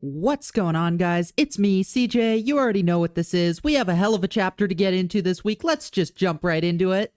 What's going on, guys? It's me, CJ. You already know what this is. We have a hell of a chapter to get into this week. Let's just jump right into it.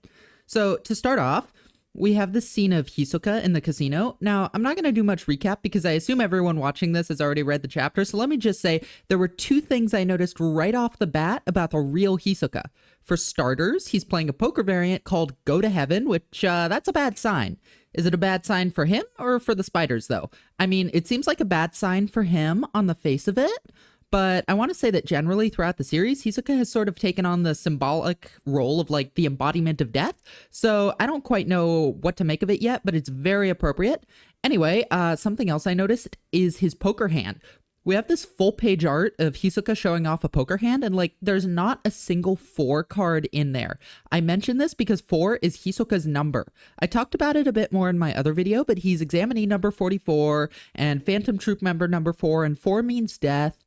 So, to start off, we have this scene of Hisoka in the casino. Now, I'm not going to do much recap because I assume everyone watching this has already read the chapter, so let me just say there were two things I noticed right off the bat about the real Hisoka. For starters, he's playing a poker variant called Go to Heaven, which, that's a bad sign. Is it a bad sign for him or for the spiders, though? I mean, it seems like a bad sign for him on the face of it, but I want to say that generally throughout the series, Hisoka has sort of taken on the symbolic role of like the embodiment of death, so I don't quite know what to make of it yet, but it's very appropriate. Anyway, something else I noticed is his poker hand. We have this full page art of Hisoka showing off a poker hand, and like there's not a single 4 card in there. I mention this because 4 is Hisoka's number. I talked about it a bit more in my other video, but he's examinee number 44 and Phantom Troop member number 4, and 4 means death.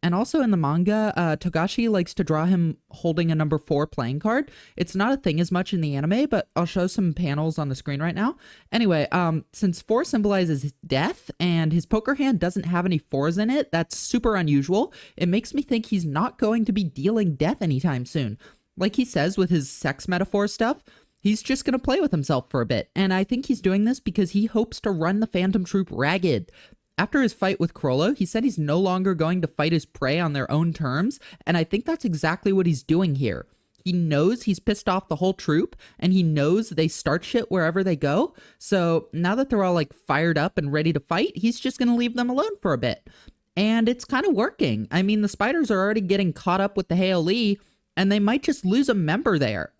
And also in the manga, Togashi likes to draw him holding a number 4 playing card. It's not a thing as much in the anime, but I'll show some panels on the screen right now. Anyway, since 4 symbolizes death and his poker hand doesn't have any 4s in it, that's super unusual. It makes me think he's not going to be dealing death anytime soon. Like he says with his sex metaphor stuff, he's just going to play with himself for a bit. And I think he's doing this because he hopes to run the Phantom Troop ragged. After his fight with Chrollo, he said he's no longer going to fight his prey on their own terms, and I think that's exactly what he's doing here. He knows he's pissed off the whole troop, and he knows they start shit wherever they go, so now that they're all like fired up and ready to fight, he's just gonna leave them alone for a bit. And it's kind of working. I mean, the spiders are already getting caught up with the Haole, and they might just lose a member there.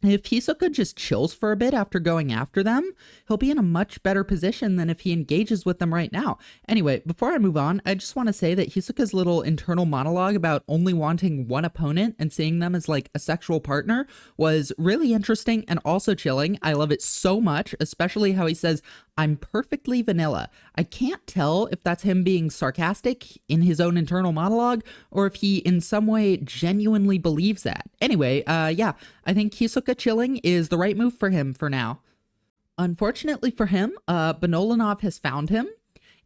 If Hisoka just chills for a bit after going after them, he'll be in a much better position than if he engages with them right now. Anyway, before I move on, I just want to say that Hisoka's little internal monologue about only wanting one opponent and seeing them as like a sexual partner was really interesting and also chilling. I love it so much, especially how he says, "I'm perfectly vanilla." I can't tell if that's him being sarcastic in his own internal monologue or if he in some way genuinely believes that. Anyway, yeah, I think Hisoka chilling is the right move for him for now. Unfortunately for him, Benolanov has found him,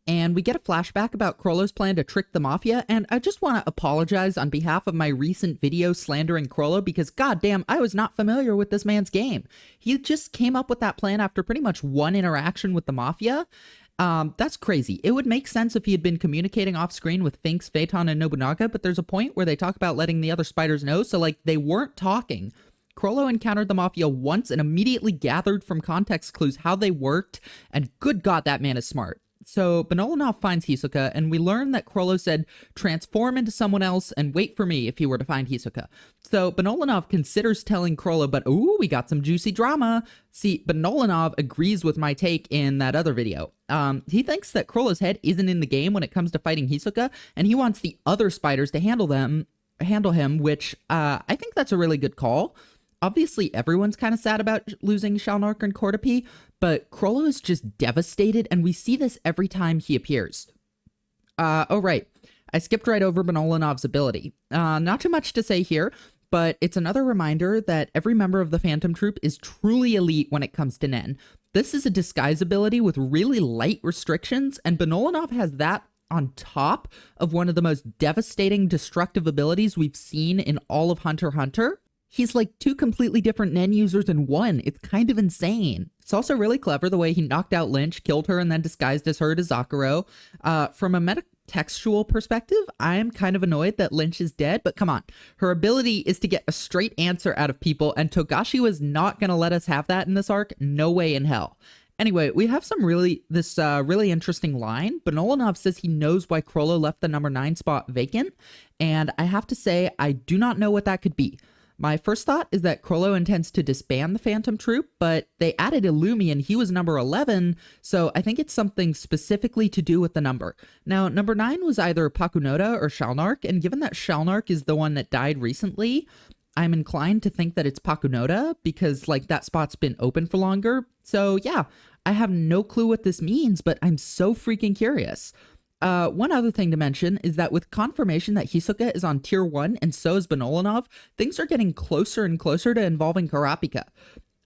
and we get a flashback about Chrollo's plan to trick the Mafia, and I just want to apologize on behalf of my recent video slandering Chrollo because goddamn, I was not familiar with this man's game. He just came up with that plan after pretty much one interaction with the Mafia. That's crazy. It would make sense if he had been communicating off screen with Finks, Phaeton, and Nobunaga, but there's a point where they talk about letting the other spiders know, so like they weren't talking. Chrollo encountered the Mafia once and immediately gathered from context clues how they worked, and good god, that man is smart. So Benolanov finds Hisoka, and we learn that Chrollo said, "Transform into someone else and wait for me," if he were to find Hisoka. So Benolanov considers telling Chrollo, but ooh, we got some juicy drama. See, Benolanov agrees with my take in that other video. He thinks that Chrollo's head isn't in the game when it comes to fighting Hisoka, and he wants the other spiders to handle him, which I think that's a really good call. Obviously, everyone's kind of sad about losing Shalnark and Cordopi, but Chrollo is just devastated, and we see this every time he appears. Oh, right. I skipped right over Benolanov's ability. Not too much to say here, but it's another reminder that every member of the Phantom Troop is truly elite when it comes to Nen. This is a disguise ability with really light restrictions, and Benolanov has that on top of one of the most devastating destructive abilities we've seen in all of Hunter x Hunter. He's like 2 completely different Nen users in one. It's kind of insane. It's also really clever the way he knocked out Lynch, killed her, and then disguised as her to Zakuro. From a metatextual perspective, I'm kind of annoyed that Lynch is dead, but come on. Her ability is to get a straight answer out of people, and Togashi was not going to let us have that in this arc. No way in hell. Anyway, we have really interesting line. Benolanov says he knows why Chrollo left the number 9 spot vacant, and I have to say, I do not know what that could be. My first thought is that Chrollo intends to disband the Phantom Troop, but they added Illumi and he was number 11, so I think it's something specifically to do with the number. Now, number 9 was either Pakunoda or Shalnark, and given that Shalnark is the one that died recently, I'm inclined to think that it's Pakunoda because, like, that spot's been open for longer. So, yeah, I have no clue what this means, but I'm so freaking curious. One other thing to mention is that with confirmation that Hisoka is on tier 1 and so is Benolanov, things are getting closer and closer to involving Karapika.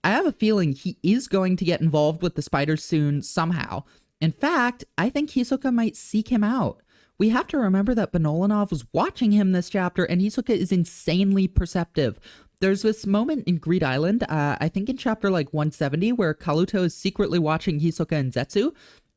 I have a feeling he is going to get involved with the spiders soon somehow. In fact, I think Hisoka might seek him out. we have to remember that Benolanov was watching him this chapter, and Hisoka is insanely perceptive. There's this moment in Greed Island, I think in chapter like 170, where Kaluto is secretly watching Hisoka and Zetsu,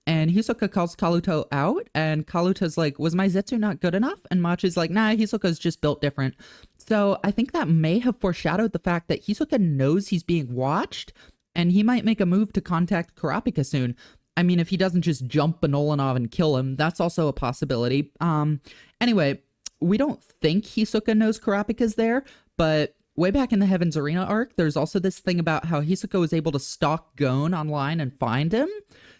and Hisoka calls Kaluto out, and Kaluto's like, was my Zetsu not good enough? And Machi's like, nah, Hisoka's just built different. So I think that may have foreshadowed the fact that Hisoka knows he's being watched, and he might make a move to contact Kurapika soon. I mean, if he doesn't just jump Benolanov and kill him, that's also a possibility. Anyway, we don't think Hisoka knows Kurapika's there, but way back in the Heaven's Arena arc, there's also this thing about how Hisoka was able to stalk Gon online and find him.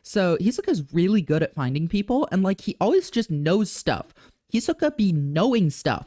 So Hisoka's really good at finding people, and like, he always just knows stuff. Hisoka be knowing stuff.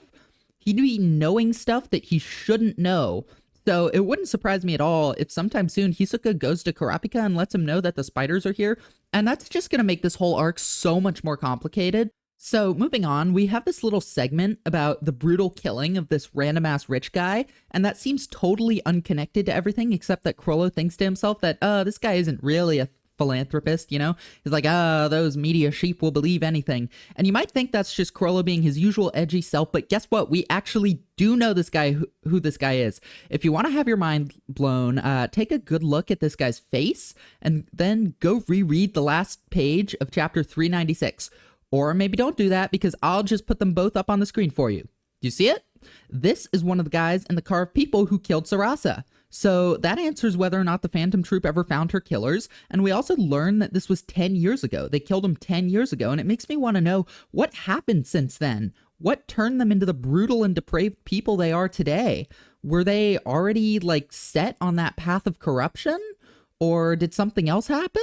He'd be knowing stuff that he shouldn't know. So it wouldn't surprise me at all if sometime soon Hisoka goes to Kurapika and lets him know that the spiders are here, and that's just going to make this whole arc so much more complicated. So moving on, we have this little segment about the brutal killing of this random-ass rich guy, and that seems totally unconnected to everything except that Chrollo thinks to himself that, this guy isn't really a philanthropist, you know? He's like, those media sheep will believe anything. And you might think that's just Chrollo being his usual edgy self, but guess what? We actually do know this guy, who this guy is. If you want to have your mind blown, take a good look at this guy's face, and then go reread the last page of chapter 396. Or maybe don't do that, because I'll just put them both up on the screen for you. Do you see it? This is one of the guys in the car of people who killed Sarasa. So that answers whether or not the Phantom Troop ever found her killers, and we also learn that this was 10 years ago. They killed him 10 years ago, and it makes me want to know what happened since then. What turned them into the brutal and depraved people they are today? Were they already, like, set on that path of corruption? Or did something else happen?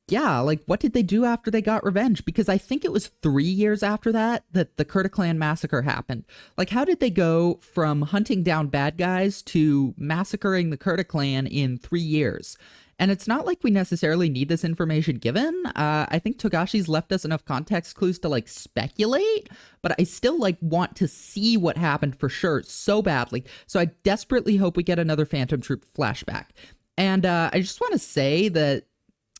Yeah, like, what did they do after they got revenge? Because I think it was 3 years after that the Kurta clan massacre happened. Like, how did they go from hunting down bad guys to massacring the Kurta clan in 3 years? And it's not like we necessarily need this information given. I think Togashi's left us enough context clues to, like, speculate, but I still, like, want to see what happened for sure so badly. So I desperately hope we get another Phantom Troop flashback. And I just want to say that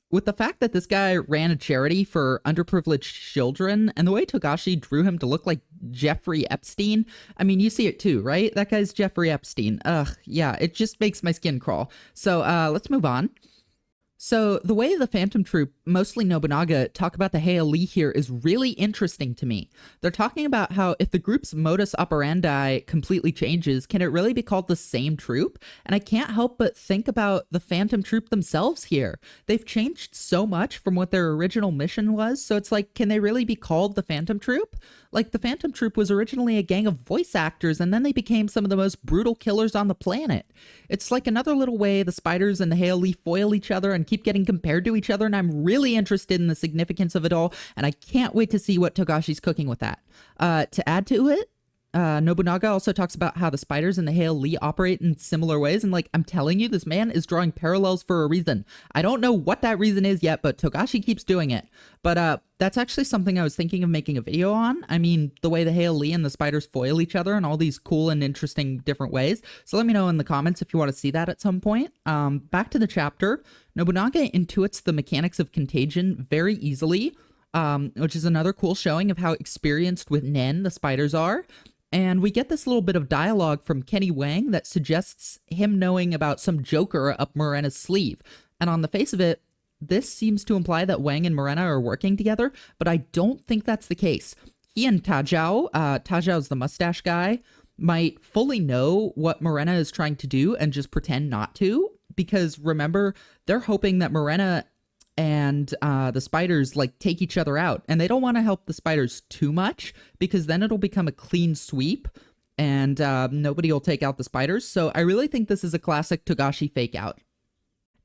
with the fact that this guy ran a charity for underprivileged children, and the way Togashi drew him to look like Jeffrey Epstein, I mean, you see it too, right? That guy's Jeffrey Epstein. Ugh, yeah, it just makes my skin crawl. So let's move on. So the way the Phantom Troop, mostly Nobunaga, talk about the Heili here is really interesting to me. They're talking about how if the group's modus operandi completely changes, can it really be called the same troop? And I can't help but think about the Phantom Troop themselves here. They've changed so much from what their original mission was, so it's like, can they really be called the Phantom Troop? Like, the Phantom Troop was originally a gang of voice actors, and then they became some of the most brutal killers on the planet. It's like another little way the spiders and the Heili foil each other and keep getting compared to each other, and I'm really interested in the significance of it all, and I can't wait to see what Togashi's cooking with that. To add to it, Nobunaga also talks about how the spiders and the Heili operate in similar ways, and like, I'm telling you, this man is drawing parallels for a reason. I don't know what that reason is yet, but Togashi keeps doing it. But that's actually something I was thinking of making a video on. I mean, the way the Heili and the spiders foil each other in all these cool and interesting different ways. So let me know in the comments if you want to see that at some point. Back to the chapter, Nobunaga intuits the mechanics of contagion very easily, which is another cool showing of how experienced with Nen the spiders are. And we get this little bit of dialogue from Kenny Wang that suggests him knowing about some joker up Morena's sleeve. And on the face of it, this seems to imply that Wang and Morena are working together, but I don't think that's the case. He and Tajao, Tajao's the mustache guy, might fully know what Morena is trying to do and just pretend not to. Because remember, they're hoping that Morena and the spiders like take each other out, and they don't want to help the spiders too much because then it'll become a clean sweep and nobody will take out the spiders. So I really think this is a classic Togashi fake out.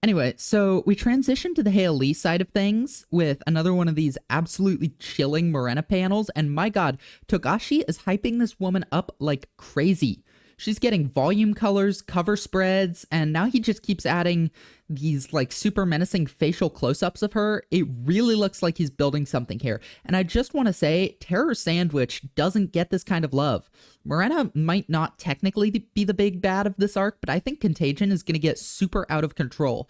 Anyway, so we transition to the Heili side of things with another one of these absolutely chilling Morena panels, and my god, Togashi is hyping this woman up like crazy. She's getting volume colors, cover spreads, and now he just keeps adding these like super menacing facial close-ups of her. It really looks like he's building something here. And I just want to say, Terror Sandwich doesn't get this kind of love. Morena might not technically be the big bad of this arc, but I think Contagion is going to get super out of control.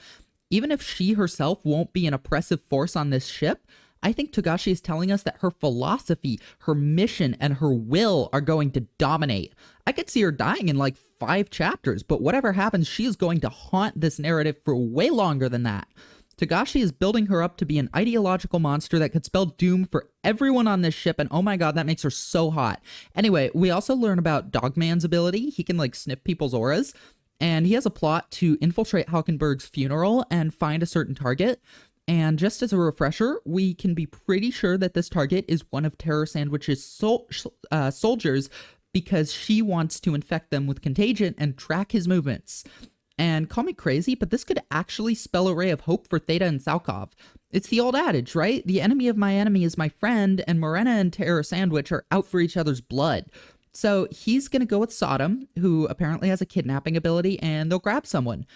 Even if she herself won't be an oppressive force on this ship, I think Togashi is telling us that her philosophy, her mission, and her will are going to dominate. I could see her dying in like 5 chapters, but whatever happens, she is going to haunt this narrative for way longer than that. Togashi is building her up to be an ideological monster that could spell doom for everyone on this ship, and oh my god, that makes her so hot. Anyway, we also learn about Dogman's ability. He can like sniff people's auras, and he has a plot to infiltrate Halkenberg's funeral and find a certain target. And just as a refresher, we can be pretty sure that this target is one of Terror Sandwich's soldiers, because she wants to infect them with contagion and track his movements. And call me crazy, but this could actually spell a ray of hope for Theta and Salkov. It's the old adage, right? The enemy of my enemy is my friend, and Morena and Terror Sandwich are out for each other's blood. So he's going to go with Sodom, who apparently has a kidnapping ability, and they'll grab someone.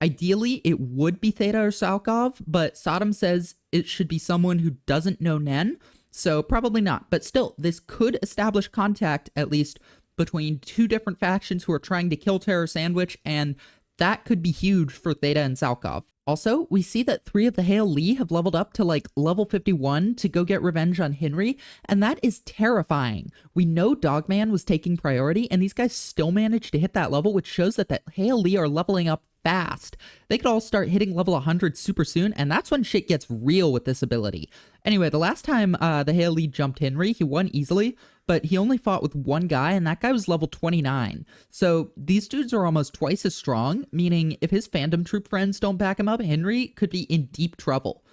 Ideally, it would be Theta or Salkov, but Sodom says it should be someone who doesn't know Nen, so probably not. But still, this could establish contact, at least, between 2 different factions who are trying to kill Terror Sandwich, and that could be huge for Theta and Salkov. Also, we see that 3 of the Hail Lee have leveled up to like level 51 to go get revenge on Henry, and that is terrifying. We know Dogman was taking priority, and these guys still managed to hit that level, which shows that the Hail Lee are leveling up fast. They could all start hitting level 100 super soon, and that's when shit gets real with this ability. Anyway, the last time the Hail Lee jumped Henry, he won easily, but he only fought with 1 guy, and that guy was level 29. So these dudes are almost twice as strong, meaning if his fandom troop friends don't back him up, Henry could be in deep trouble.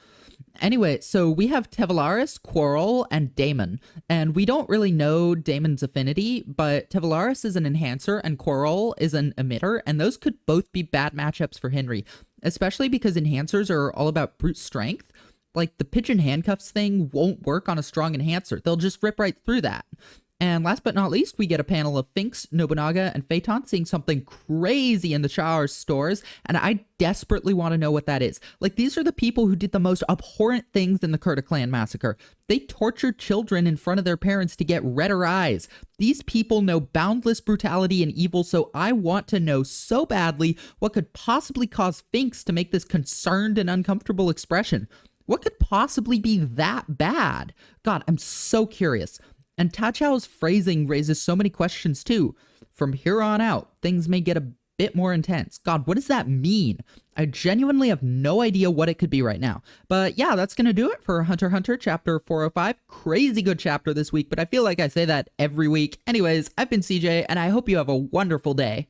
Anyway, so we have Tevelaris, Quarrel, and Damon, and we don't really know Damon's affinity, but Tevelaris is an enhancer and Quarrel is an emitter, and those could both be bad matchups for Henry, especially because enhancers are all about brute strength. Like, the pigeon handcuffs thing won't work on a strong enhancer. They'll just rip right through that. And last but not least, we get a panel of Finks, Nobunaga, and Phaeton seeing something crazy in the shower stores, and I desperately want to know what that is. Like, these are the people who did the most abhorrent things in the Kurta clan massacre. They tortured children in front of their parents to get redder eyes. These people know boundless brutality and evil, so I want to know so badly what could possibly cause Finks to make this concerned and uncomfortable expression. What could possibly be that bad? God, I'm so curious. And Tachao's phrasing raises so many questions too. From here on out, things may get a bit more intense. God, what does that mean? I genuinely have no idea what it could be right now. But yeah, that's going to do it for Hunter x Hunter chapter 405. Crazy good chapter this week, but I feel like I say that every week. Anyways, I've been CJ, and I hope you have a wonderful day.